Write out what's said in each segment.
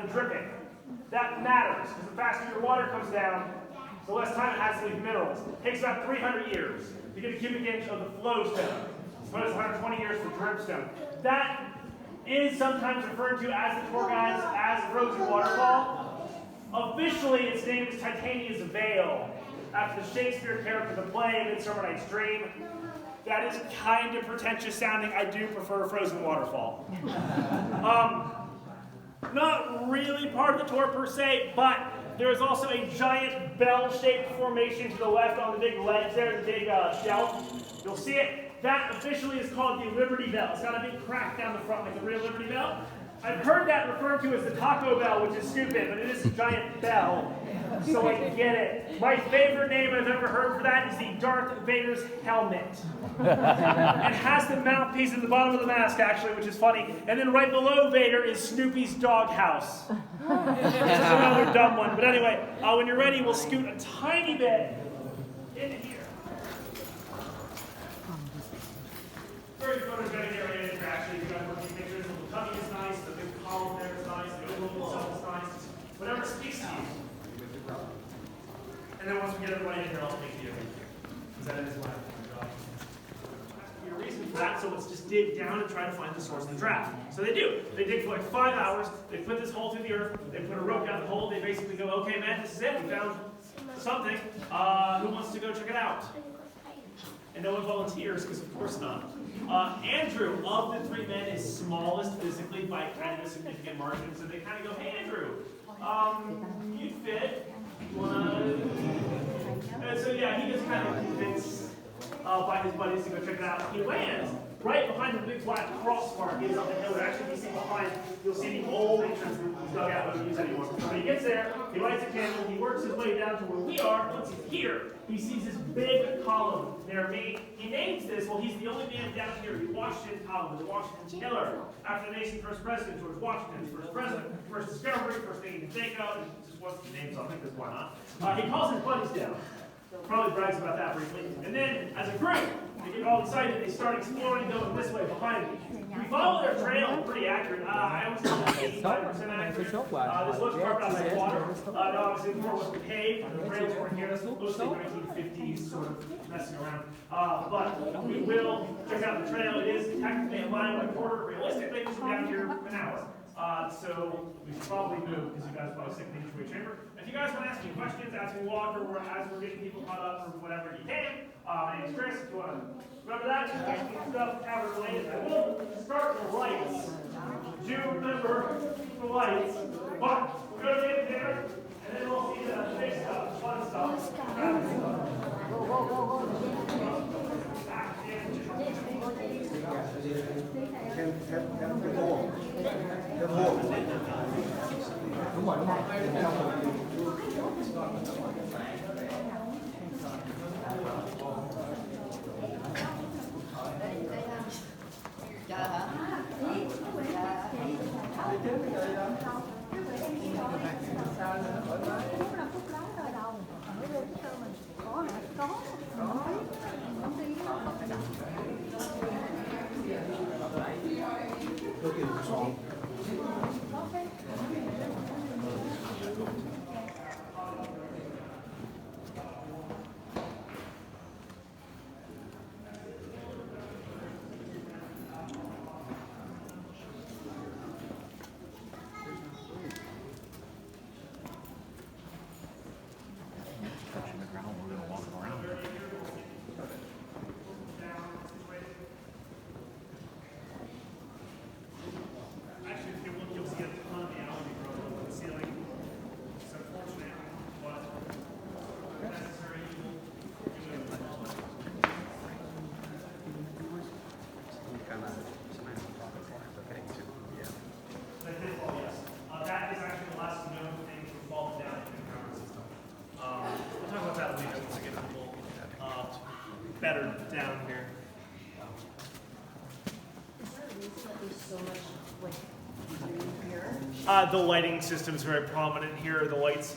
than dripping. That matters, because the faster your water comes down, the less time it has to leave minerals. It takes about 300 years to get a cubic inch of the flow stone. So it's 120 years for dripstone. That is sometimes referred to as the tour guides as frozen waterfall. Officially, its name is Titania's Veil, after the Shakespeare character of the play Midsummer Night's Dream. That is kind of pretentious sounding. I do prefer Frozen Waterfall. Not really part of the tour per se, but there is also a giant bell-shaped formation to the left on the big ledge there, the big shelf. You'll see it. That officially is called the Liberty Bell. It's got a big crack down the front like the real Liberty Bell. I've heard that referred to as the Taco Bell, which is stupid, but it is a giant bell, so I get it. My favorite name I've ever heard for that is the Darth Vader's helmet. It has the mouthpiece at the bottom of the mask, actually, which is funny. And then right below Vader is Snoopy's doghouse. This is another dumb one. But anyway, when you're ready, we'll scoot a tiny bit into here. Very photogenic area here, actually. You guys want to take pictures. The tummy is nice, the big column there is nice, the oval itself is nice. Whatever speaks to you. And then once we get everybody in here, I'll take you. Because that is my job. Your reason for that, so let's just dig down and try to find the source of the draft. So they do. They dig for like 5 hours. They put this hole through the earth. They put a rope down the hole. They basically go, okay, man, this is it. We found something. Who wants to go check it out? And no one volunteers, because of course not. Andrew, of the three men, is smallest physically by kind of a significant margin. So they kind of go, hey, Andrew, you fit. You wanna... And so yeah, he gets kind of convinced by his buddies to go check it out. He lands right behind the big black cross mark is on the hill. Actually, you see behind, you'll see the old entrance dugout we don't use anymore. When he gets there, he lights a candle, he works his way down to where we are. Once he's here, he sees this big column near me. He names this, well, he's the only man down here, the Washington column, the Washington killer. After the nation's first president, George Washington's first president, first discovery, first thing you can think of. Just wants the name something, because why not? He calls his buddies down. Probably brags about that briefly. And then, as a group, they get all excited. They start exploring, going this way behind me. We follow their trail pretty accurate. I always call that 85% accurate. This looks carved out by water. Obviously, before it was paved. The trails were here. Mostly 1950s, sort of messing around. But we will check out the trail. It is technically a mile and a quarter. Realistically, we should be out here an hour. So we should probably move because you guys are probably sick of the entry chamber. If you guys want to ask me questions as we walk or as we're getting people caught up or whatever, you can. My name is Chris. If you want to remember that, stuff cavern related. I will start the lights. Do remember the lights. But we're going to get there, and then we'll see the big stuff, fun stuff. Đúng rồi, đúng rồi. Better down here. The lighting system is very prominent here. The lights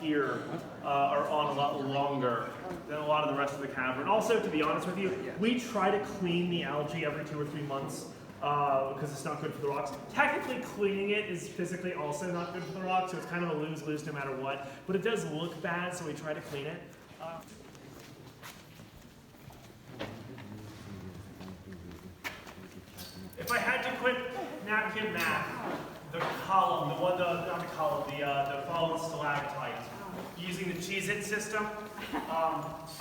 here are on a lot longer than a lot of the rest of the cavern. Also, to be honest with you, we try to clean the algae every 2 or 3 months. because it's not good for the rocks. Technically, cleaning it is physically also not good for the rocks, so it's kind of a lose-lose no matter what. But it does look bad, so we try to clean it. If I had to quit napkin math, the column, not the column, the fallen stalactite, using the Cheez-It system,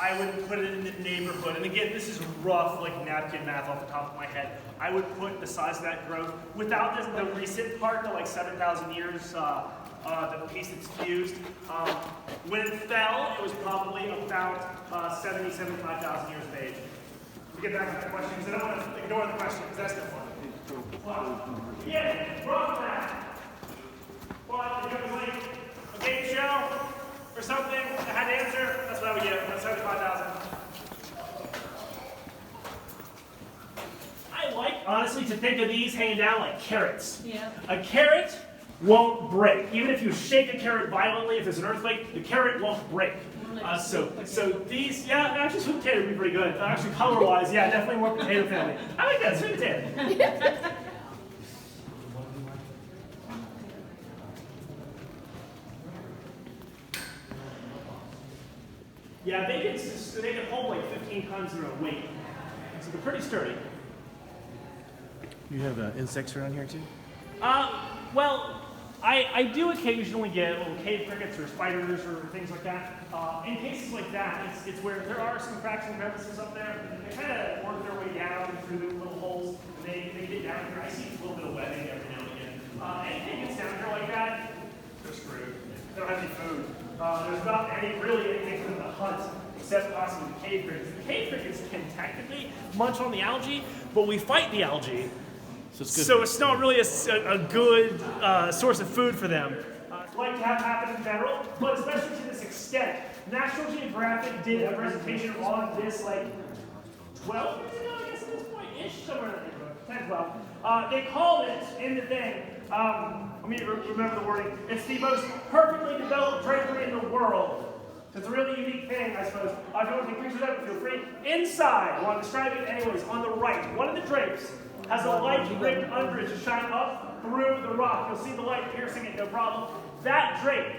I would put it in the neighborhood. And again, this is rough, like napkin math off the top of my head. I would put the size of that growth without the recent part, the like 7,000 years, the piece that's fused. When it fell, it was probably about 75,000 years of age. To get back to that question, because I don't want to ignore the question, because that's still fun. Again, rough math. But if it was like a game show or something, I had to answer, that's what I would get, about 75,000. I like, honestly, to think of these hanging down like carrots. Yeah. A carrot won't break. Even if you shake a carrot violently, if there's an earthquake, the carrot won't break. So these, yeah, actually sweet potato would be pretty good. Actually, color-wise, yeah, definitely more potato family. I like that, sweet potato. Yeah, they can hold like 15 tons of their own weight. So they're pretty sturdy. You have insects around here too? Well, I do occasionally get little cave crickets or spiders or things like that. In cases like that, it's where there are some cracks and crevices up there. They kind of work their way down through the little holes, and they get down here. I see a little bit of webbing every now and again. Anything gets down here like that, they're screwed. They don't have any food. There's not really anything for them to hunt except possibly the cave crickets. The cave crickets can technically munch on the algae, but we fight the algae. So it's not really a good source of food for them. Like to have happen in general, but especially to this extent. National Geographic did a presentation on this like 12 years ago, I guess at this point, ish, somewhere in there, 10, 12. They called it in the thing, let me remember the wording, it's the most perfectly developed drapery in the world. It's a really unique thing, I suppose. If you want to take pictures of it, feel free. Inside, I want to describe it anyways, on the right, one of the drapes has a light ribbed under it to shine up through the rock. You'll see the light piercing it, no problem. That drape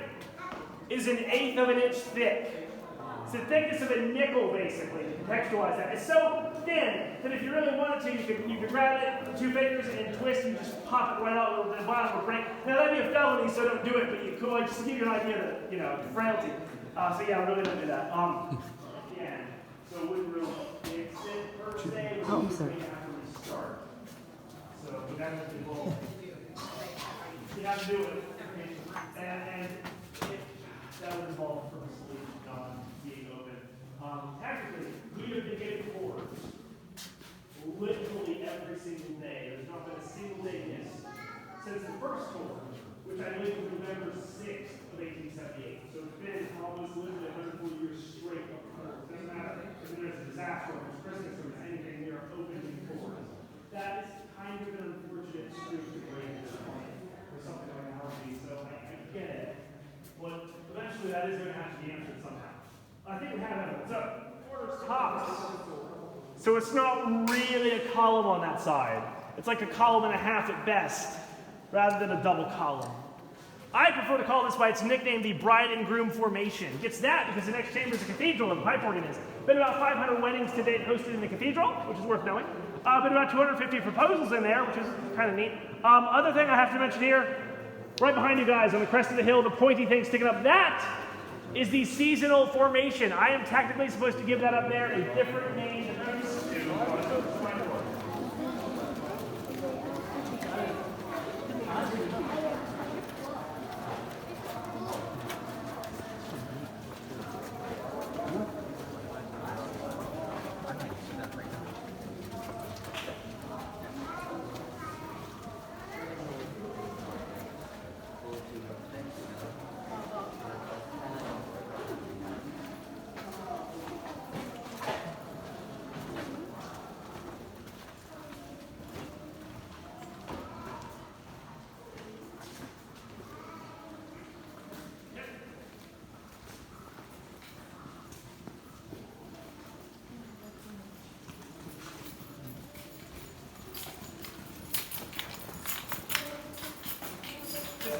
is 1/8 of an inch thick. It's the thickness of a nickel, basically, to contextualize that. It's so thin that if you really wanted to, you could grab it with 2 fingers and twist and just pop it right out, the bottom will break. Now, that'd be a felony, so don't do it, but you could, just to give you an idea of the frailty. So yeah, really don't do that. Yeah, so it wouldn't really fix it per se, but we have to restart. So we have to involve. You have to do it. And that would involve purposely not being open. Technically, we have been getting cores literally every single day. There's not been a single day missed since the first core, which I believe was November 6th of 1878. So it's been almost literally 140 years straight of cores. Doesn't matter if there's a disaster, or there's Christmas, or there's anything, we are opening cores. That is kind of an unfortunate streak to break this point for something like allergy. So I get it. But eventually that is going to have to be answered somehow. I think we have evidence. So, tops. So it's not really a column on that side. It's like a column and a half at best, rather than a double column. I prefer to call this by its nickname, the bride and groom formation. It gets that because the next chamber is a cathedral and the pipe organ is. Been about 500 weddings to date hosted in the cathedral, which is worth knowing. Been about 250 proposals in there, which is kind of neat. Other thing I have to mention here, right behind you guys on the crest of the hill, the pointy thing sticking up, that is the seasonal formation. I am technically supposed to give that up there a different name than those two.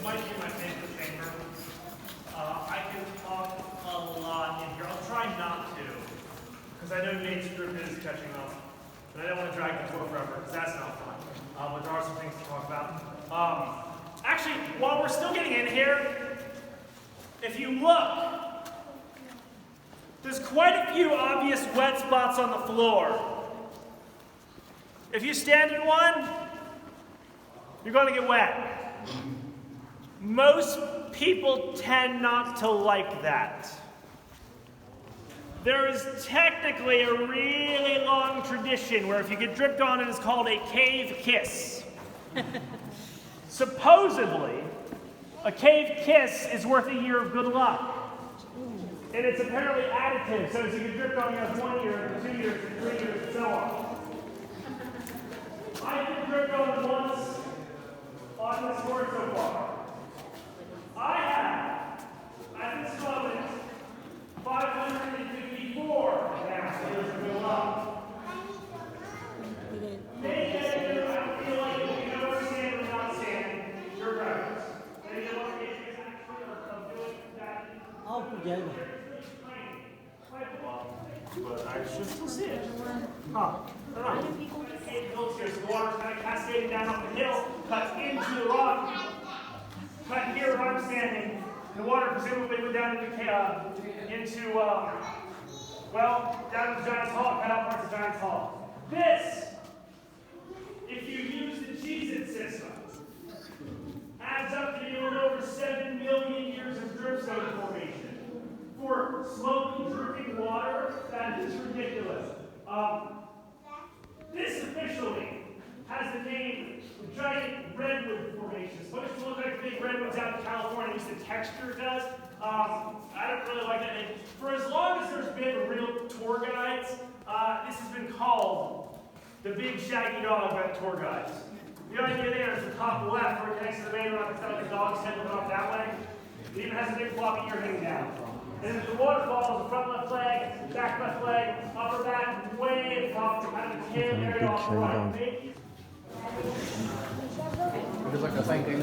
might be my favorite chamber. I can talk a lot in here. I'll try not to, because I know Nate's group is catching up. And I don't want to drag the floor forever, because that's not fun. But there are some things to talk about. Actually, while we're still getting in here, if you look, there's quite a few obvious wet spots on the floor. If you stand in one, you're going to get wet. Most people tend not to like that. There is technically a really long tradition where if you get dripped on, it is called a cave kiss. Supposedly, a cave kiss is worth a year of good luck. And it's apparently additive, so as you get dripped on, you have 1 year, 2 years, 3 years, and so on. I've been dripped on once on this course so far. I have, at this moment, 554 years of good luck. They get it, I don't feel like you can understand or not stand your preference. They get what it is actually of doing that. I'll forget it. But I should still see it. Huh. I don't know. It goes here, so the water's kind of cascading down up the hill, cuts into the rock, cut here where I'm standing. The water presumably went down down to the Giant's Hall, cut out parts of Giant's Hall. This, if you use the Cheez-It system, adds up to a little over 7 million years of dripstone formation. For slowly dripping water, that is ridiculous. This officially has the name the Giant Redwood Formation. It's supposed to look like big redwoods out in California, at least the texture does. I don't really like that. And for as long as there's been real tour guides, this has been called the Big Shaggy Dog by the tour guides. The idea there is the top left where it connects to the main rock, it's got like a dog's head looking off that way. It even has a big floppy ear hanging down. And the waterfall is the front left leg, back left leg, upper back, way up, kind of the tail area off the right. It's like a fine thing.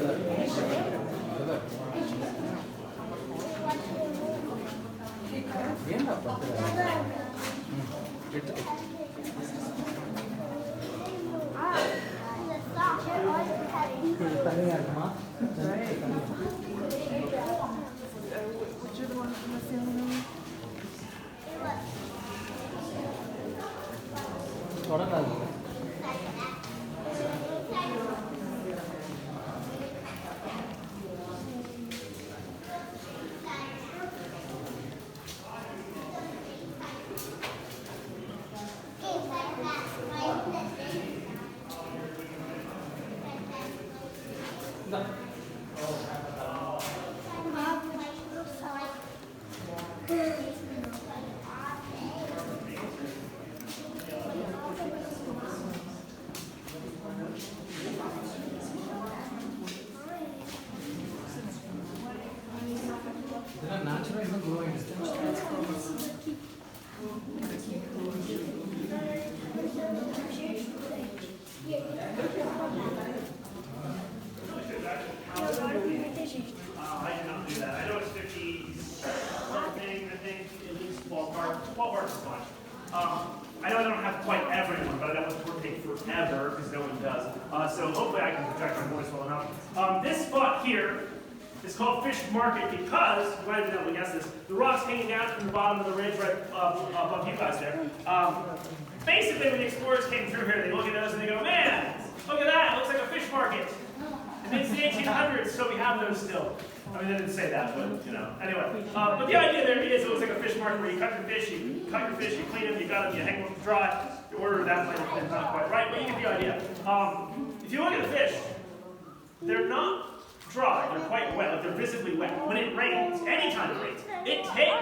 थोड़ा डाल दो I know I don't have quite everyone, but I don't want to take forever, because no one does. So hopefully I can project my voice well enough. This spot here is called Fish Market because, you might have been able to guess this, the rock's hanging down from the bottom of the ridge right above you guys there. Basically, when the explorers came through here, they look at those and they go, man, look at that, it looks like a fish market. And it's the 1800s, so we have those still. I mean, they didn't say that, but, you know. Anyway, but the idea there is it looks like a fish market where you cut your fish, you clean them, you gut them, you hang them dry. The order of that might have been not quite right, but you get the idea. If you look at the fish, they're not dry, they're quite wet, like they're visibly wet. When it rains, anytime it rains, it takes